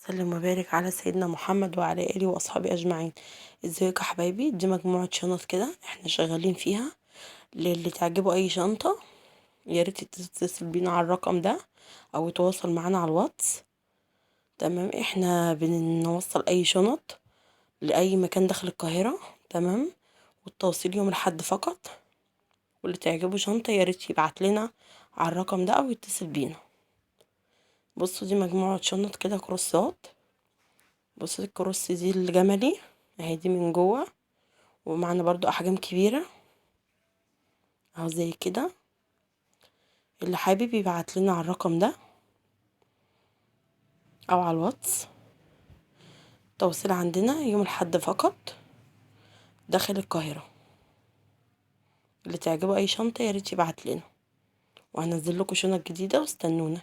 وسلم وبارك على سيدنا محمد وعلى آله وأصحابه أجمعين. ازيكم يا حبايبي؟ دي مجموعة شنط كده احنا شغالين فيها. للي تعجبه أي شنطة ياريت تتصل بينا على الرقم ده أو يتواصل معانا على الواتس. تمام، احنا بنوصل أي شنط لأي مكان داخل القاهرة. تمام، والتوصيل يوم الأحد فقط. واللي تعجبه شنطة ياريت يبعت لنا على الرقم ده أو يتصل بينا. بصوا، دي مجموعة شنط كده كروسات. بصوا الكروس دي الجملي اهي، دي من جوه، ومعنا برضو احجام كبيرة اهو زي كده. اللي حابب يبعت لنا على الرقم ده او على الواتس. توصيل عندنا يوم الحد فقط داخل القاهرة. اللي تعجبه اي شنطة ياريت يبعت لنا، وهنزل لكم شنط جديدة واستنونا.